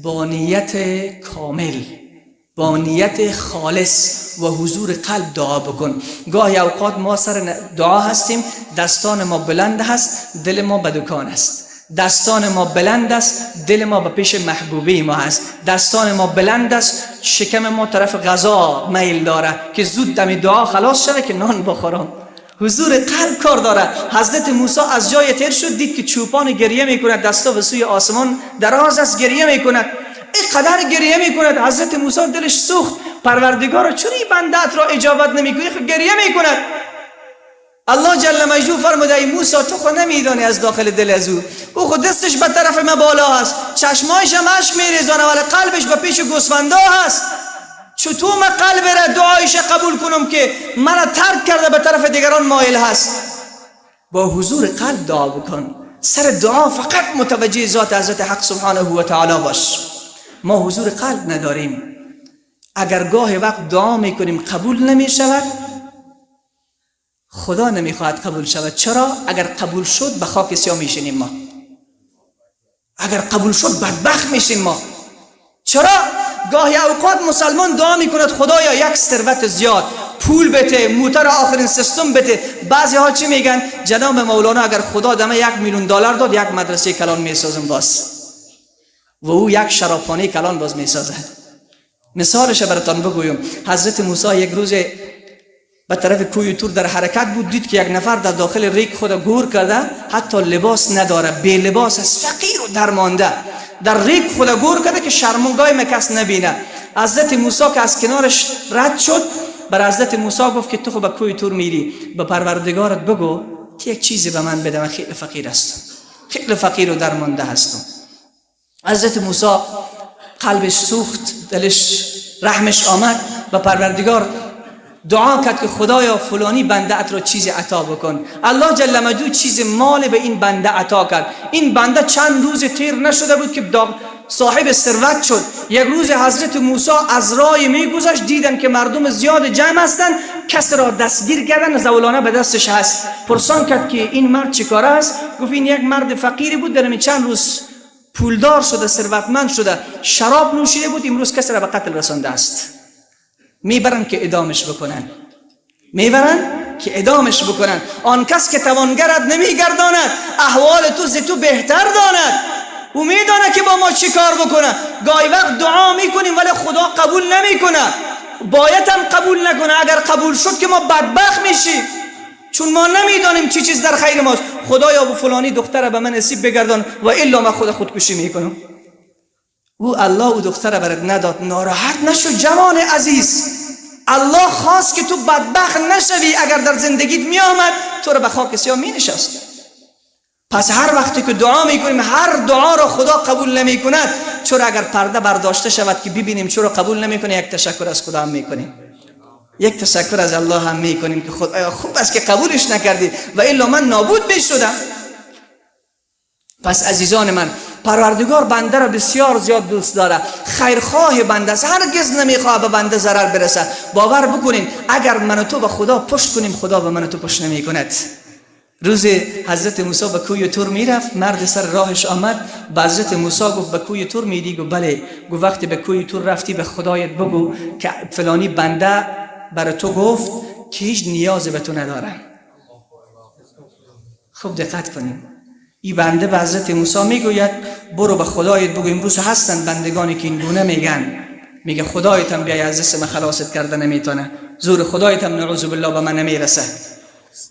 با نیت کامل، با نیت خالص و حضور قلب دعا بکن. گاهی اوقات ما سر دعا هستیم، دستان ما بلند است، دل ما به دکان است. دستان ما بلند است، دل ما به پیش محبوبه ما است. دستان ما بلند است، شکم ما طرف غذا میل داره که زود دم دعا خلاص شده که نان بخورم. حضور قلب کار داره. حضرت موسی از جای تیر شد، دید که چوپان گریه میکند، دستا به سوی آسمان دراز است، گریه میکند. اینقدر گریه میکند حضرت موسی دلش سوخت. پروردگار چون این بندت را اجابت نمیکنی؟ خب گریه میکند. الله جل مجدو فرموده ای موسی تو خود نمیدانی از داخل دل از او خود دستش به طرف ما بالا هست، چشمایش هم اشک میریزانه ولی قلبش به پیش گوسفندا هست. چطور من قلب را دعایش قبول کنم که من ترک کرده به طرف دیگران مایل هست؟ با حضور قلب دعا بکن. سر دعا فقط متوجه ذات حضرت حق سبحانه و تعالی باش. ما حضور قلب نداریم. اگر گاه وقت دعا میکنیم قبول نمیشود، خدا نمیخواهد قبول شود. چرا؟ اگر قبول شد به خاک سیاه میشینیم ما. اگر قبول شد بدبخت میشیم ما. چرا؟ گاهی اوقات مسلمان دعا میکند خدایا یک ثروت زیاد، پول بده، موتر آخرین سیستم بده. بعضی ها چی میگن؟ جناب مولانا اگر خدا دمه $1,000,000 داد یک مدرسه کلان میسازم باز، و او یک شرابخانه کلان باز میسازه. مثالش براتون بگویم. حضرت موسی یک روز به طرف کوی تور در حرکت بود، دید که یک نفر در داخل ریگ خود گور کرده، حتی لباس نداره، بی لباس است، فقیر و درمانده، در ریگ خود گور کرده که شرمنگاه مکس نبینه. حضرت موسی که از کنارش رد شد، بر حضرت موسی گفت که تو خود به کوی تور میری، به پروردگارت بگو که یک چیزی به من بده، من خیلی فقیر هستم، خیلی فقیر و درمانده هستم. حضرت موسی قلبش سوخت، دلش رحمش آمد، به پروردگار دعا کرد که خدایا فلانی بنده ات را چیزی عطا بکن. الله جل مجدود چیز مال به این بنده عطا کرد. این بنده چند روز تیر نشده بود که صاحب ثروت شد. یک روز حضرت موسی از راه میگذشت، دیدن که مردم زیاد جمع هستند، کس را دستگیر کردن، زولانه به دستش هست. پرسان کرد که این مرد چیکاره است؟ گفت این یک مرد فقیری بود، در همین چند روز پولدار شده، ثروتمند شده، شراب نوشیده بود، امروز کس را به قتل رسانده است. میبرن که اعدامش بکنن، میبرن که اعدامش بکنن. آن کس که توانگرت نمیگرداند، احوال تو ز تو بهتر داند. او میدانه که با ما چی کار بکنه. گاهی وقت دعا میکنیم ولی خدا قبول نمیکنه، باید هم قبول نکنه. اگر قبول شد که ما بدبخت میشیم، چون ما نمیدانیم چی چیز در خیر ماست. خدایا با فلانی دختر به من نصیب بگردان و الا من خودکشی میکنم. او الله او دختر برات نداد، ناراحت نشو جوان عزیز. الله خواست که تو بدبخت نشوی. اگر در زندگیت می آمد تو رو به خاک سیاه می نشست. پس هر وقتی که دعا میکنیم، هر دعا را خدا قبول نمی کند. چرا اگر پرده برداشته شود که ببینیم چرا قبول نمی کنه، یک تشکر از خدا هم می کنیم، یک تشکر از الله هم می کنیم که خدایا خوب است که قبولش نکردی و الا من نابود میشدم. پس عزیزان من، پروردگار بنده را بسیار زیاد دوست داره، خیرخواه بنده است، هرگز نمیخواد به بنده ضرر برسه. باور بکنین اگر من و تو به خدا پشت کنیم، خدا به من و تو پشت نمی کند. روز حضرت موسی به کوی تور میرفت، مرد سر راهش آمد، به حضرت موسی گفت به کوی تور میری؟ گفت بله. گفت وقتی به کوی تور رفتی به خدایت بگو که فلانی بنده برای تو گفت که هیچ نیاز به تو ندارم. خوب دقت کنیم. این بنده به حضرت موسی میگوید برو به خدایت بگو. امروز هستن بندگانی که این گونه میگن، میگه خدایت هم بیای از دست من خلاصت کرده نمیتونه، زور خدایت هم نعوذ بالله به من نمیرسه.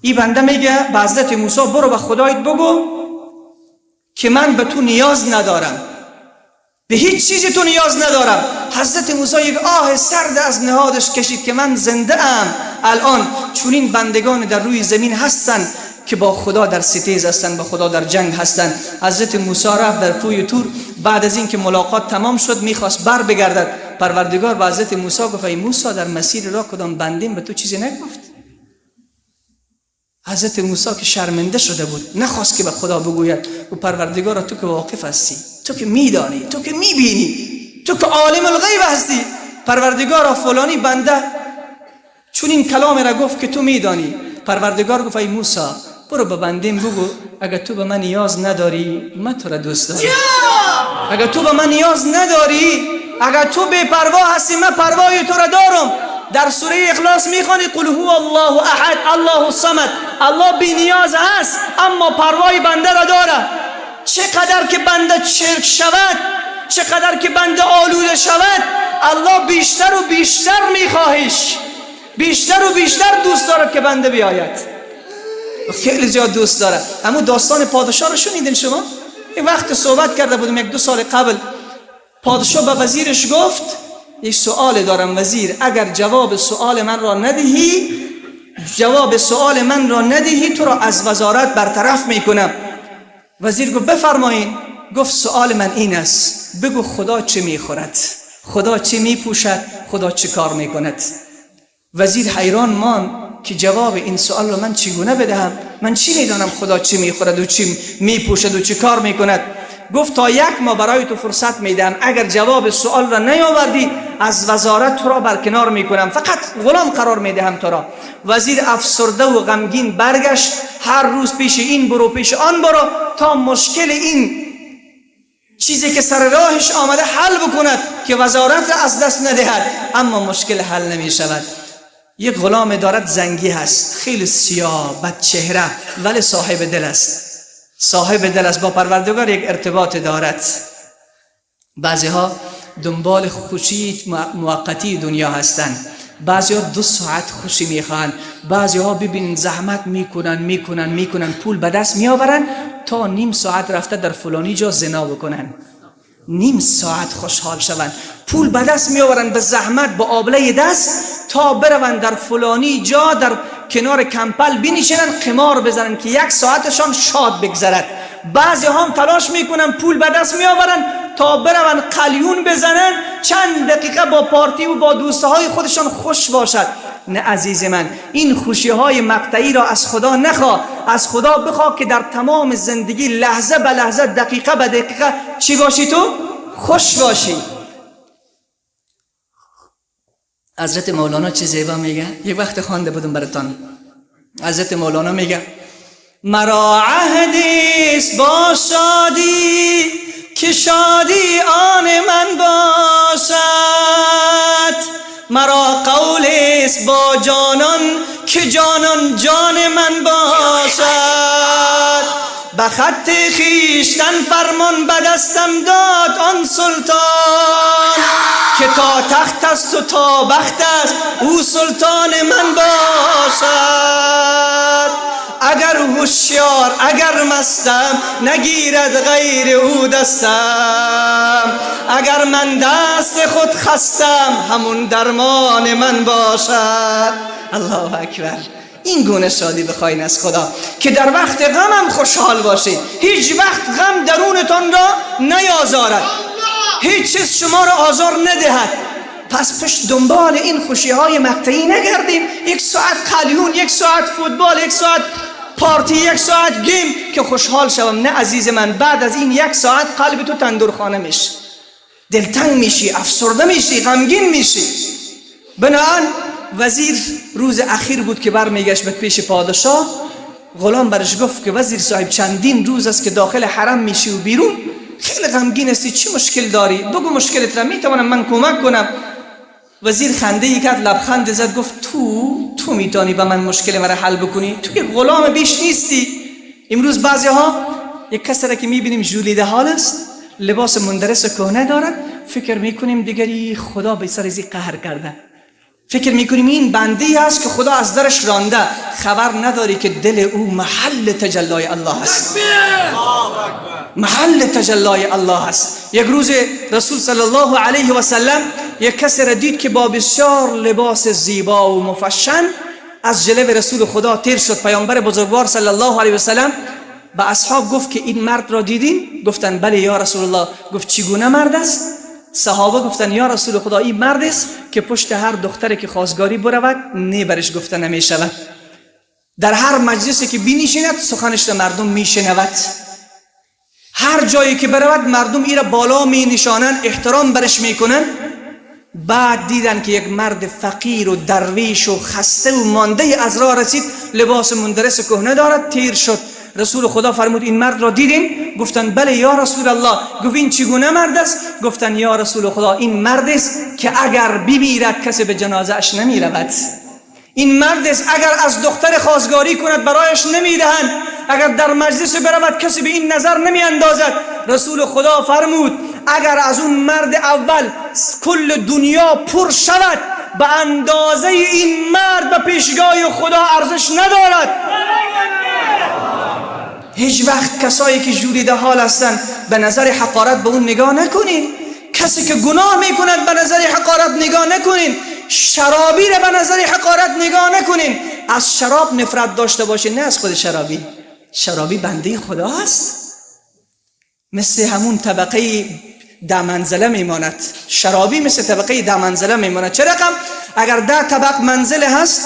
این بنده میگه به حضرت موسی برو به خدایت بگو که من به تو نیاز ندارم، به هیچ چیزی تو نیاز ندارم. حضرت موسی یک آه سرد از نهادش کشید که من زنده ام الان، چون این بندگان در روی زمین هستن که با خدا در ستیز هستن، با خدا در جنگ هستن. حضرت موسی رفت در کوی تور. بعد از این که ملاقات تمام شد میخواست بر بگردد، پروردگار به حضرت موسی گفت ای موسی در مسیر راه کدام بندیم به تو چیزی نگفت؟ حضرت موسی که شرمنده شده بود نخواست که به خدا بگوید. و پروردگار تو که واقف هستی، تو که میدانی، تو که میبینی، تو که عالم الغیب هستی، پروردگار فلانی بنده چون این کلام را گفت که تو میدانی. پروردگار گفت ای موسی برو به بندیم بگو اگر تو به من نیاز نداری من تو را دوست دارم. اگر تو به من نیاز نداری، اگر تو بے پروا هستی، من پروای تو را دارم. در سوره اخلاص میخوانی قل هو الله احد الله الصمد. الله بی نیاز هست اما پروای بنده را داره. چقدر که بنده چرک شود، چقدر که بنده آلوده شود، الله بیشتر و بیشتر میخواهش، بیشتر و بیشتر دوست دارد که بنده بیاید. خیلی زیاد دوست داره. اما داستان پادشاه رو شنیدین شما؟ این وقت صحبت کرده بودم 1-2 سال قبل. پادشاه به وزیرش گفت یک سوال دارم وزیر، اگر جواب سوال من را ندهی تو را از وزارت برطرف میکنم. وزیر گفت بفرمایین. گفت سوال من این است، بگو خدا چه میخورد، خدا چه میپوشد، خدا چه کار میکند. وزیر حیران ماند که جواب این سوال رو من چگونه بدهم، من چی میدانم خدا چه میخورد و چی میپوشد و چه کار میکند. گفت تا 1 ماه برای تو فرصت میدم، اگر جواب سوال را نیاوردی از وزارت تو را برکنار میکنم، فقط غلام قرار میدهم تو را. وزیر افسرده و غمگین برگشت، هر روز پیش این برو پیش آن برو تا مشکل این چیزی که سر راهش آمده حل بکند که وزارت را از دست ندهد. اما مشکل حل نمی شود. یک غلام دارد، زنگی هست، خیلی سیاه بد چهره، ولی صاحب دل است. صاحب دل است، با پروردگار یک ارتباط دارد. بعضی ها دنبال خوشی موقتی دنیا هستند، بعضی ها 2 ساعت خوشی میخوان، بعضی ها ببین زحمت میکنن پول به دست میآورن تا نیم ساعت رفته در فلانی جا زنا بکنن، نیم ساعت خوشحال شوند، پول به دست میآورن به زحمت با آبله دست تا بروند در فلانی جا در کنار کمپل بنشینن قمار بزنن که 1 ساعتشان شاد بگذرد. بعضی هم تلاش میکنن پول به دست میآورن تا بروند قلیون بزنن، چند دقیقه با پارتی و با دوستهای خودشان خوش باشد. نه عزیز من، این خوشی های مقطعی را از خدا نخواه، از خدا بخواه که در تمام زندگی لحظه به لحظه دقیقه به دقیقه چی باشی؟ تو خوش باشی. حضرت مولانا چه زیبا میگه، یک وقت خوانده بودم براتان. حضرت مولانا میگه مرا عهدیست با شادی که شادی آن من باشد، مرا قولیست با جانان که جانان جان من باشد، به خط خویشتن فرمان به دستم داد آن سلطان که تا تخت است و تا بخت است او سلطان من باشد. اگر هوشیار اگر مستم نگیرد غیر او دستم، اگر من دست خود خستم همون درمان من باشد. الله اکبر. این گونه شادی بخواین از خدا که در وقت غمم خوشحال باشید، هیچ وقت غم درونتان را نیازارد، هیچ چیز شما را آزار ندهد. پس پیش دنبال این خوشی های مقطعی نگردیم، 1 ساعت قلیون، 1 ساعت فوتبال، 1 ساعت پارتی، 1 ساعت گیم که خوشحال شوم. نه عزیز من، بعد از این 1 ساعت قلب تو تندرخانه میشه، دلتنگ میشی، افسرده میشی، غمگین میشی. بنابراین وزیر روز اخیر بود که برمیگشت به پیش پادشاه. غلام برش گفت که وزیر صاحب چندین روز است که داخل حرم میشی و بیرون، خیلی غمگین هستی، چی مشکل داری؟ بگو مشکلت را، میتونم من کمک کنم. وزیر خنده ای کرد، لبخند زد، گفت تو میتونی به من مشکل مرا حل بکنی؟ تو یک غلام بیش نیستی. امروز بعضی ها یک کسی را که میبینیم ژولیده حال است، لباس مندرس کهنه دارد، فکر میکنیم دیگری خدا به سر ازی قهر کرده، فکر میکنیم این بندی است که خدا از درش رانده. خبر نداری که دل او محل تجلی الله است، محل تجلی الله است. یک روز رسول صلی الله علیه و سلم یک کسی را دید که با بسیار لباس زیبا و مفشن از جلوه رسول خدا تیر شد. پیامبر بزرگوار صلی الله علیه و سلم به اصحاب گفت که این مرد را دیدین؟ گفتن بله یا رسول الله. گفت چگونه مرد است؟ صحابه گفتن یا رسول خدا این مرد است که پشت هر دختری که خواستگاری برود برش گفته نمی شود، در هر مجلسی که بنشیند سخنش را مردم میشنود، هر جایی که برود مردم ایرا بالا می نشانند، احترام برش میکنن. بعد دیدن که یک مرد فقیر و درویش و خسته و مانده از راه رسید، لباس مندرس کهنه دارد، تیر شد. رسول خدا فرمود این مرد را دیدین؟ گفتند بله یا رسول الله. گفت این چگونه مرد است؟ گفتند یا رسول خدا این مرد است که اگر بمیرد کسی به جنازه اش نمی رود. این مرد است اگر از دختر خواستگاری کند برایش نمیدهند، اگر در مجلس برود کسی به این نظر نمی اندازد. رسول خدا فرمود اگر از اون مرد اول کل دنیا پر شود به اندازه این مرد به پیشگاه خدا ارزش ندارد. هیچ وقت کسایی که جوریده حال هستند به نظر حقارت به اون نگاه نکنین. کسی که گناه میکند به نظر حقارت نگاه نکنین. شرابی را به نظر حقارت نگاه نکنین. از شراب نفرت داشته باشین، نه از خود شرابی. شرابی بنده خدا است، مثل همون طبقه ده منزله میماند. شرابی مثل طبقه ده منزله میماند. چه رقم؟ اگر 10 طبق منزله هست،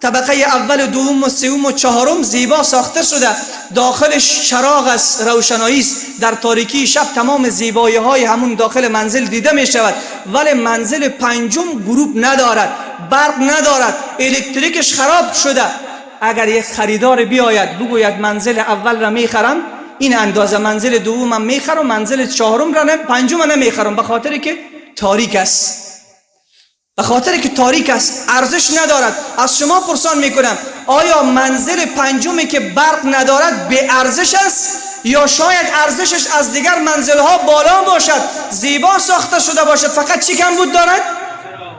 طبقه اول، دوم و سوم و چهارم زیبا ساخته شده، داخلش چراغ است، روشنایی است، در تاریکی شب تمام زیبایی های همون داخل منزل دیده می شود. ولی منزل پنجم گروپ ندارد، برق ندارد، الکتریکش خراب شده. اگر یک خریدار بیاید بگوید منزل اول را میخرم، این اندازه منزل دومم میخرم، منزل چهارم را پنجم نمیخرم، به خاطر که تاریک است. به خاطر که تاریک است، ارزش ندارد. از شما پرسان میکنم آیا منزل پنجمی که برق ندارد به ارزش است، یا شاید ارزشش از دیگر منزل ها بالا باشد، زیبا ساخته شده باشد، فقط چی کمبود دارد؟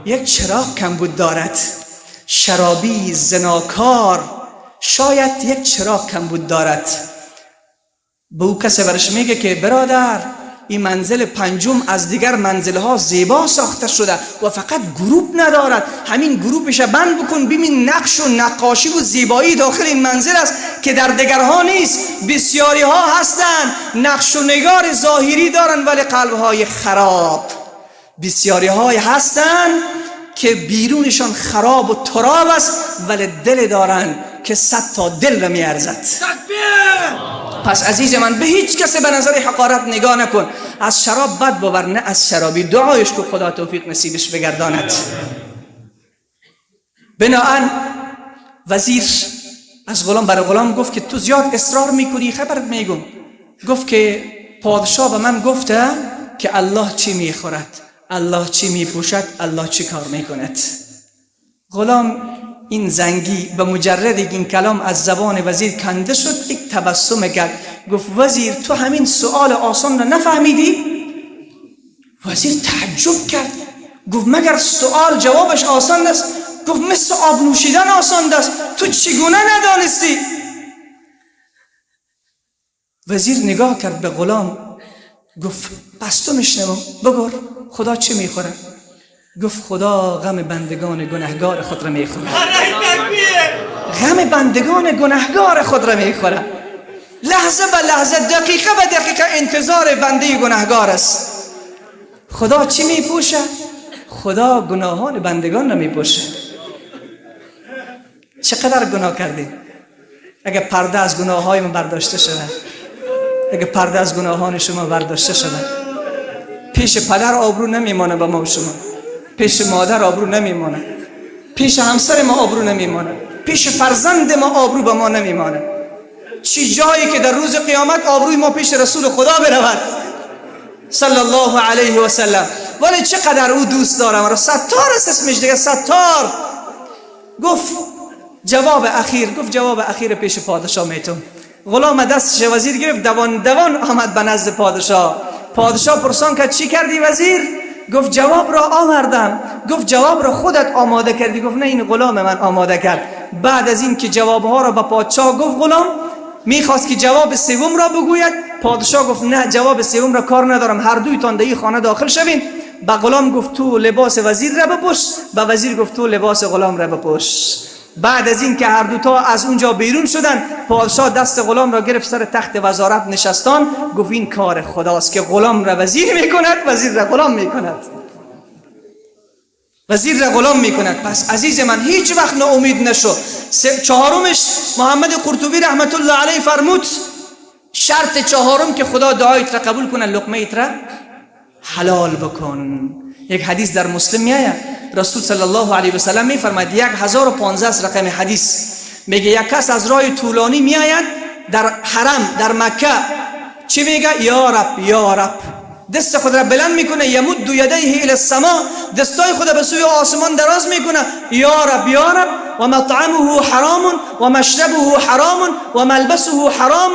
یک چراغ کمبود دارد. شرابی، زناکار شاید یک چراغ کمبود دارد. به او کسی برش میگه که برادر این منزل پنجم از دیگر منزلها زیبا ساخته شده و فقط گروپ ندارد، همین گروپش بند بکن ببین نقش و نقاشی و زیبایی داخل این منزل است که در دیگرها نیست. بسیاری ها هستند نقش و نگار ظاهری دارن ولی قلبهای خراب. بسیاری های هستند که بیرونشان خراب و تراب است ولی دل دارن که 100 تا دل را میارزد. پس عزیز من به هیچ کسی به نظر حقارت نگاه نکن. از شراب بد ببر، نه از شرابی. دعایش که خدا توفیق نصیبش بگرداند. بناهن وزیر از غلام برای غلام گفت که تو زیاد اصرار میکنی، خبرت میگم. گفت که پادشاه به من گفته که الله چی میخورد، الله چی میپوشد، الله چی کار میکند. غلام این زنگی به مجرد این کلام از زبان وزیر کنده شد، یک تبسم کرد. گفت وزیر تو همین سؤال آسان را نفهمیدی؟ وزیر تعجب کرد. گفت مگر سؤال جوابش آسان است؟ گفت مثل آب نوشیدن آسان است، تو چگونه ندانستی؟ وزیر نگاه کرد به غلام، گفت پس تو میشنوم، بگو خدا چی میخوره؟ گفت خدا غم بندگان گناهگار خود را میخوره. غم بندگان گناهگار خود را میخوره. لحظه به لحظه، دقیقه به دقیقه انتظار بنده گناهگار است. خدا چی میپوشه؟ خدا گناهان بندگان را میپوشه. چقدر گناه کردیم؟ اگه پرده از گناههای ما برداشته شده، اگه پرده از گناهان شما برداشته شده، پیش پدر آبرو نمیمانه به ما و شما، پیش مادر آبرو نمیمانه، پیش همسر ما آبرو نمیمانه، پیش فرزند ما آبرو به ما نمیمانه. چی جایی که در روز قیامت آبروی ما پیش رسول خدا برود صلی الله علیه و سلم. ولی چقدر او دوست دارم را. ستار است اسمش دیگه، ستار. گفت جواب اخیر پیش پادشاه میتون. غلام دستش وزیر گرفت، دوان آمد به نزد پادشاه. پادشاه پرسان کرد چی کردی وزیر؟ گفت جواب را آوردم. گفت جواب را خودت آماده کردی؟ گفت نه این غلام من آماده کرد. بعد از این که جوابها را به پادشاه گفت، غلام میخواست که جواب سوم را بگوید. پادشاه گفت نه جواب سوم را کار ندارم، هر دویتان در این خانه داخل شوین. به غلام گفت تو لباس وزیر را بپوش، به وزیر گفت تو لباس غلام را بپوش. بعد از این که هر دوتا از اونجا بیرون شدن، پادشاه دست غلام را گرفت، سر تخت وزارت نشستان. گفت این کار خداست که غلام را وزیر میکند، وزیر را غلام میکند، وزیر را غلام میکند. پس عزیز من هیچ وقت ناامید نشو. چهارمش محمد قرطبی رحمت الله علیه فرمود شرط چهارم که خدا دعایت را قبول کنه، لقمه‌ایت را حلال بکن. یک حدیث در مسلم میآید، رسول صلی الله علیه و سلم میفرماید 1015 رقم حدیث میگه یک کس از راه طولانی میآید در حرم در مکه چی میگه؟ یا رب یا رب. دست خود را بلند میکنه، یمد یدیه الی السما، دستای خود به سوی آسمان دراز میکنه، یا رب یا رب. و مطعمه حرام و مشربه حرام و ملبسه حرام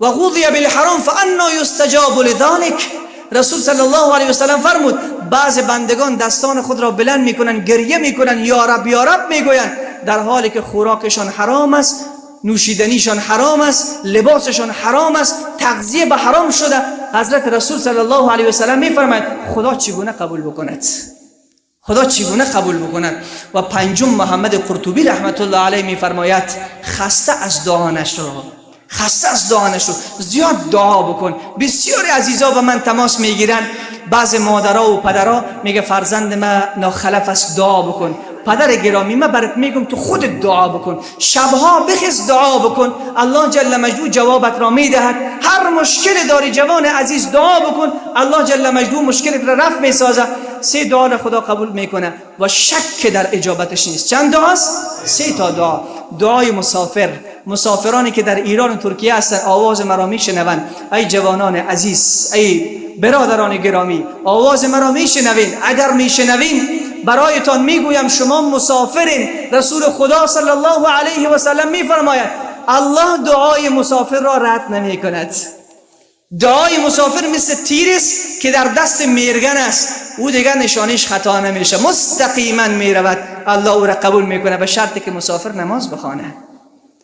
و غذی بالحرام فانا یستجاب لذلک. رسول صلی الله علیه و سلم فرمود بعض بندگان دستان خود را بلند میکنن، گریه میکنن، یا رب میگویند، در حالی که خوراکشان حرام است، نوشیدنیشان حرام است، لباسشان حرام است، تغذیه به حرام شده. حضرت رسول صلی الله علیه و سلم میفرماید خدا چگونه قبول بکند؟ خدا چگونه قبول بکند؟ و پنجم محمد قرطبی رحمت الله علیه میفرماید خسته از دعا نشو، خسته از دعا نشو، زیاد دعا بکن. بسیاری عزیزا به من تماس میگیرن، بعض مادرها و پدرها میگه فرزند ما ناخلف است، دعا بکن. پدر گرامی، من برات میگم تو خودت دعا بکن، شبها بخیز دعا بکن، الله جل مجدود جوابت را میدهد. هر مشکل داری جوان عزیز دعا بکن، الله جل مجدود مشکلت را رفع میسازه. 3 دعا را خدا قبول میکنه و شک در اجابتش نیست. چند دعاست؟ 3 تا دعا. دعای مسافر، مسافرانی که در ایران و ترکیه هستن آواز مرا میشنوند، ای جوانان عزیز، ای برادران گرامی، آواز مرا میشنوین. اگر میشنوین برایتان میگویم شما مسافرین. رسول خدا صلی الله علیه و سلم میفرماید الله دعای مسافر را رد نمی کند. دعای مسافر مثل تیر است که در دست میرگن است، او دیگر نشانش خطا نمیشه، مستقیما میرود، الله او را قبول میکنه به شرطی که مسافر نماز بخوانه.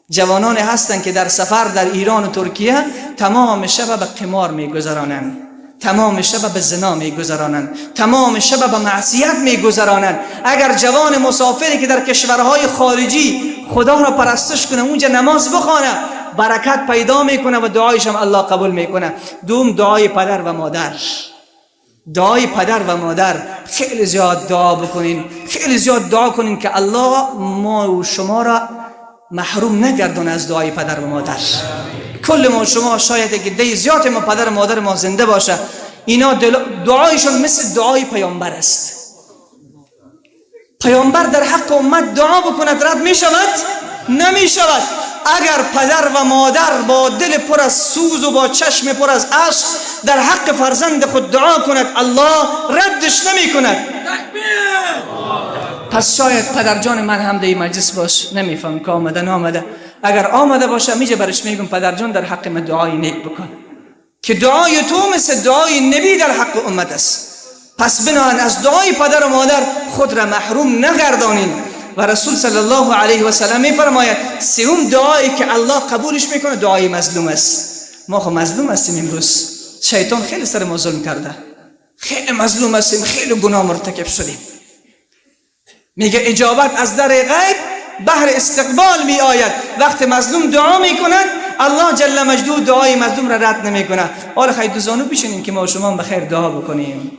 جوانان هستند که در سفر در ایران و ترکیه تمام شب به قمار میگذرانند، تمام شب به زنا میگذرانند، تمام شب به معصیت میگذرانند. اگر جوان مسافری که در کشورهای خارجی خدا را پرستش کنه، اونجا نماز بخوانه، برکت پیدا میکنه و دعایش هم الله قبول میکنه. دوم دعای پدر و مادر. دعای پدر و مادر خیلی زیاد دعا بکنین، خیلی زیاد دعا کنین که الله ما و شما را محروم نگردونه از دعای پدر و مادر. کل ما شما شاید که دی زیاد ما پدر و مادر ما زنده باشه، اینا دعایشون مثل دعای پیامبر است. پیامبر در حق امت دعا بکند رد می شود؟ نمی شود. اگر پدر و مادر با دل پر از سوز و با چشم پر از اشک در حق فرزند خود دعا کند، الله ردش نمی کند. پس شاید پدر جان من هم در این مجلس باش، نمیفهم که آمده نامده. اگر آمده باشه میجه برش میگم پدر جان در حق من دعای نیک بکن، که دعای تو مثل دعای نبی در حق امت است. پس بناهن از دعای پدر و مادر خود را محروم نگردانین. و رسول صلی الله علیه و سلم میفرماید سوم دعایی که الله قبولش میکنه دعای مظلوم است. ما خب مظلوم هستیم امروز، شیطان خیلی سر ما ظلم کرده، خیلی مظلوم هستیم، خیلی گناه مرتکب شدیم. میگه اجابت از در غیب بهر استقبال می آید. وقت مظلوم دعا میکنن الله جل مجدود دعای مظلوم را رد نمیکنه. حالا خیلی دو زانو بشینیم که ما و شما بخیر دعا بکنیم.